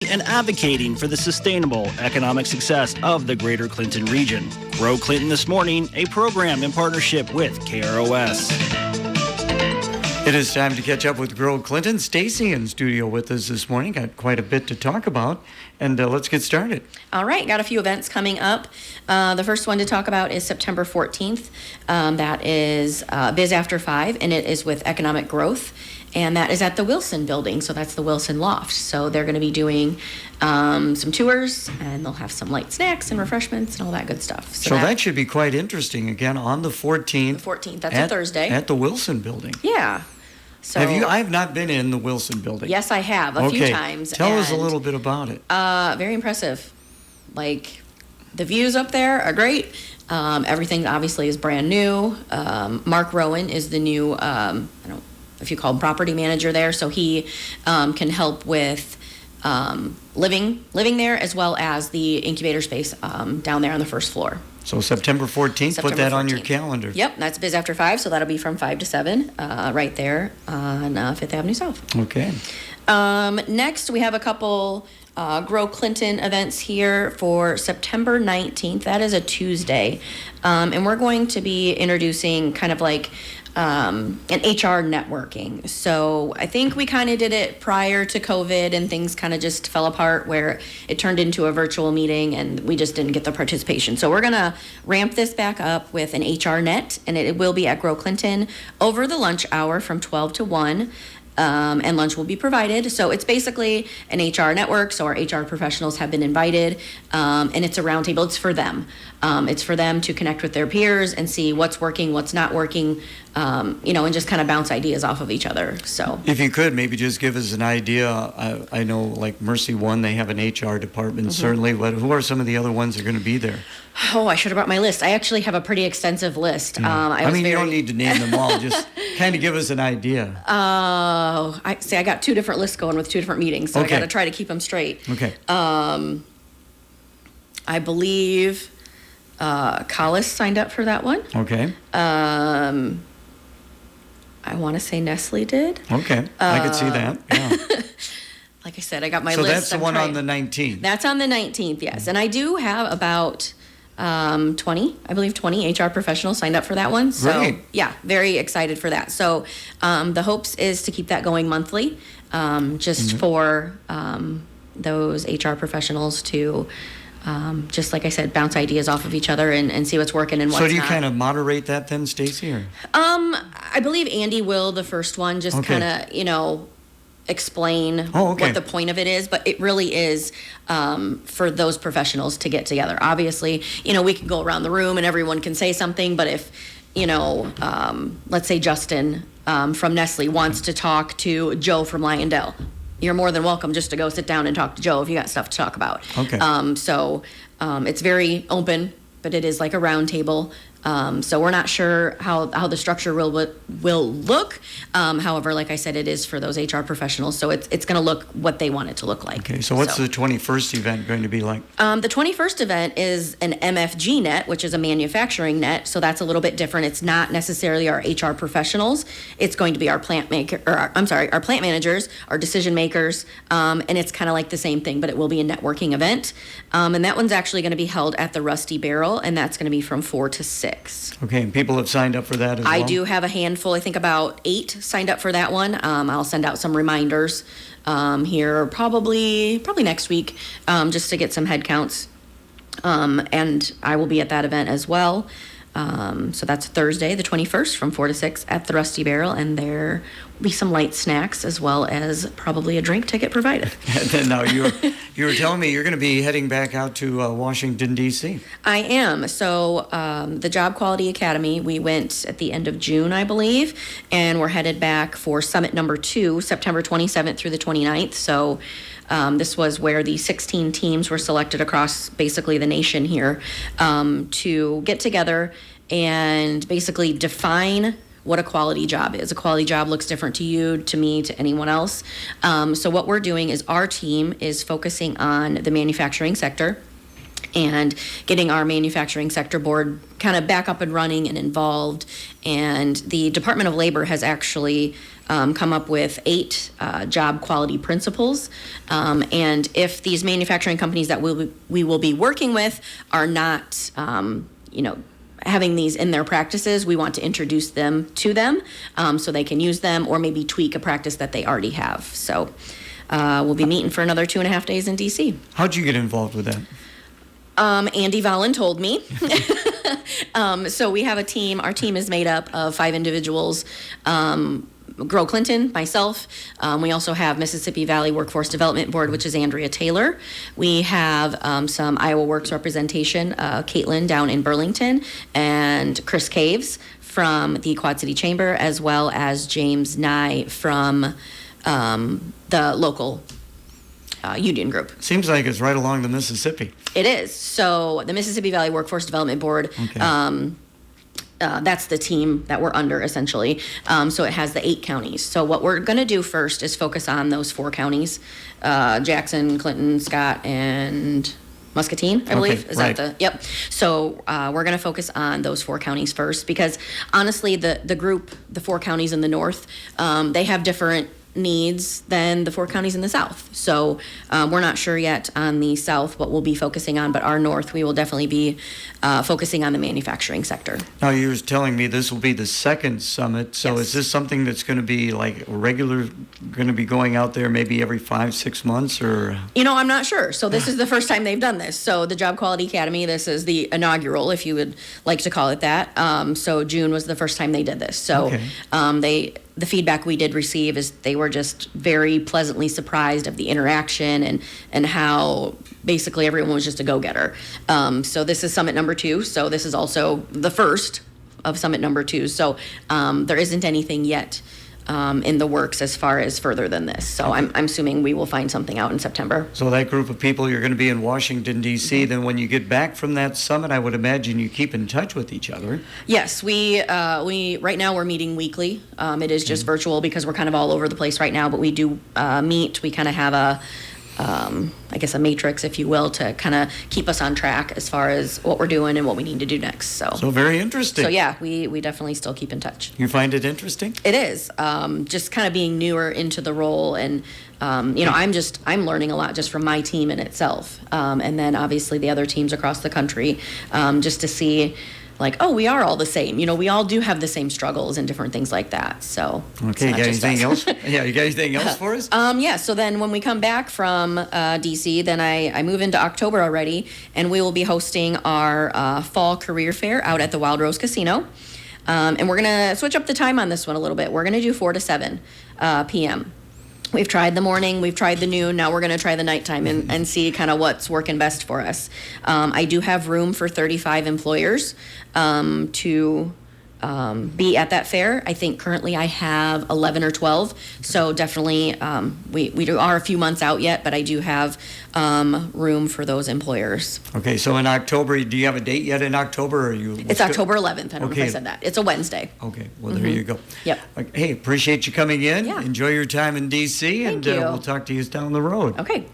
and advocating for the sustainable economic success of the Greater Clinton region. Grow Clinton This Morning, a program in partnership with KROS. It is time to catch up with Grow Clinton. Stacy in studio with us this morning. Got quite a bit to talk about, and let's get started. All right, got a few events coming up. The first one to talk about is September 14th. That is Biz After 5, and it is with Economic Growth, and that is at the Wilson building, so that's the Wilson Loft. So they're going to be doing some tours, and they'll have some light snacks and refreshments and all that good stuff. So that should be quite interesting, again, on the 14th. The 14th, that's a Thursday. At the Wilson building. Yeah. So, I have not been in the Wilson building. Yes, I have a few times. Tell us a little bit about it. Very impressive. Like, the views up there are great. Everything obviously is brand new. Mark Rowan is the new, I don't know if you call him property manager there. So he can help with living there, as well as the incubator space down there on the first floor. So September 14th, put that on your calendar. Yep, that's Biz After 5, so that'll be from 5 to 7 right there on 5th Avenue South. Okay. Next, we have a couple Grow Clinton events here for September 19th. That is a Tuesday. And we're going to be introducing kind of like an HR networking. So I think we kind of did it prior to COVID, and things kind of just fell apart where it turned into a virtual meeting and we just didn't get the participation. So we're going to ramp this back up with an HR net, and it will be at Grow Clinton over the lunch hour from 12 to 1. And lunch will be provided. So it's basically an HR network. So our HR professionals have been invited, and it's a roundtable. It's for them. It's for them to connect with their peers and see what's working, what's not working, and just kind of bounce ideas off of each other. So if you could maybe just give us an idea. I know like Mercy One, they have an HR department, certainly. Who are some of the other ones that are going to be there? Oh, I should have brought my list. I actually have a pretty extensive list. You don't need to name them all. Just kind of give us an idea. I got two different lists going with two different meetings, so I got to try to keep them straight. Okay. I believe Collis signed up for that one. Okay. I want to say Nestle did. Okay, I could see that. Yeah. Like I said, I got my list. So that's the one on the 19th. That's on the 19th, yes. And I do have about 20 HR professionals signed up for that one. So, right. Yeah, very excited for that. So the hopes is to keep that going monthly, for those HR professionals to, just like I said, bounce ideas off of each other and see what's working and what's not. So do you kind of moderate that then, Stacy? Or? I believe Andy will, the first one, just kind of, explain what the point of it is, but it really is for those professionals to get together. Obviously, we can go around the room and everyone can say something, but if, let's say Justin from Nestle wants to talk to Joe from Lyondell, you're more than welcome just to go sit down and talk to Joe if you got stuff to talk about. Okay. So it's very open, but it is like a round table. So we're not sure how the structure will look. However, like I said, it is for those HR professionals, so it's going to look what they want it to look like. Okay, so what's the 21st event going to be like? The 21st event is an MFG net, which is a manufacturing net, so that's a little bit different. It's not necessarily our HR professionals. It's going to be our plant managers, our decision makers, and it's kind of like the same thing, but it will be a networking event. And that one's actually going to be held at the Rusty Barrel, and that's going to be from 4 to 6. Okay, and people have signed up for that as well? I do have a handful, I think about 8 signed up for that one. I'll send out some reminders here probably next week, just to get some head counts. And I will be at that event as well. So that's Thursday, the 21st, from 4 to 6 at the Rusty Barrel, and there will be some light snacks as well as probably a drink ticket provided. And then now you were telling me you're going to be heading back out to Washington, D.C. I am. So the Job Quality Academy, we went at the end of June, I believe, and we're headed back for Summit number 2, September 27th through the 29th. So this was where the 16 teams were selected across basically the nation here to get together and basically define what a quality job is. A quality job looks different to you, to me, to anyone else. So what we're doing is our team is focusing on the manufacturing sector and getting our manufacturing sector board kind of back up and running and involved. And the Department of Labor has actually come up with 8 job quality principles. And if these manufacturing companies that we will be working with are not, having these in their practices, we want to introduce them to them so they can use them or maybe tweak a practice that they already have. So we'll be meeting for another 2.5 days in DC. How'd you get involved with that? Andy Vallon told me. So we have a team. Our team is made up of 5 individuals. Grow Clinton, myself. We also have Mississippi Valley Workforce Development Board, which is Andrea Taylor. We have some Iowa Works representation, Caitlin down in Burlington, and Chris Caves from the Quad City Chamber, as well as James Nye from the local union group. Seems like it's right along the Mississippi. It is. So the Mississippi Valley Workforce Development Board, Okay. that's the team that we're under, essentially. So it has the 8 counties. So what we're going to do first is focus on those 4 counties, Jackson, Clinton, Scott, and Muscatine, I believe. Is right. that the, yep. So we're going to focus on those 4 counties first because honestly, the group, the 4 counties in the north, they have different needs than the 4 counties in the south. So we're not sure yet on the south what we'll be focusing on, but our north, we will definitely be focusing on the manufacturing sector. Now, you were telling me this will be the 2nd summit, so Yes. is this something that's going to be like regular, going to be going out there maybe every 5-6 months, or? I'm not sure. So this is the first time they've done this. So the Job Quality Academy, this is the inaugural, if you would like to call it that. So June was the first time they did this. So Okay. The feedback we did receive is they were just very pleasantly surprised of the interaction and how basically everyone was just a go-getter. So this is summit number 2. So this is also the first of summit number 2. So there isn't anything yet in the works as far as further than this. So I'm assuming we will find something out in September. So that group of people, you're going to be in Washington, D.C. Then when you get back from that summit, I would imagine you keep in touch with each other. Yes, we right now we're meeting weekly. It is just virtual because we're kind of all over the place right now, but we do meet. We kind of have a a matrix, if you will, to kind of keep us on track as far as what we're doing and what we need to do next. So very interesting. So yeah, we definitely still keep in touch. You find it interesting? It is. Just kind of being newer into the role and, I'm learning a lot just from my team in itself. And then obviously the other teams across the country, just to see like, oh, we are all the same. We all do have the same struggles and different things like that. So okay, you got anything else? Yeah, you got anything else for us? Yeah, so then when we come back from DC, then I move into October already, and we will be hosting our fall career fair out at the Wild Rose Casino. And we're going to switch up the time on this one a little bit. We're going to do 4 to 7 p.m. We've tried the morning, we've tried the noon, now we're going to try the nighttime and see kind of what's working best for us. I do have room for 35 employers to be at that fair. I think currently I have 11 or 12, so definitely we are a few months out yet, but I do have room for those employers. Okay, so in October, do you have a date yet in October? Or It's October 11th. I don't know if I said that. It's a Wednesday. Okay, well, there you go. Yep. Hey, appreciate you coming in. Yeah. Enjoy your time in D.C., and Thank you. we'll talk to you down the road. Okay.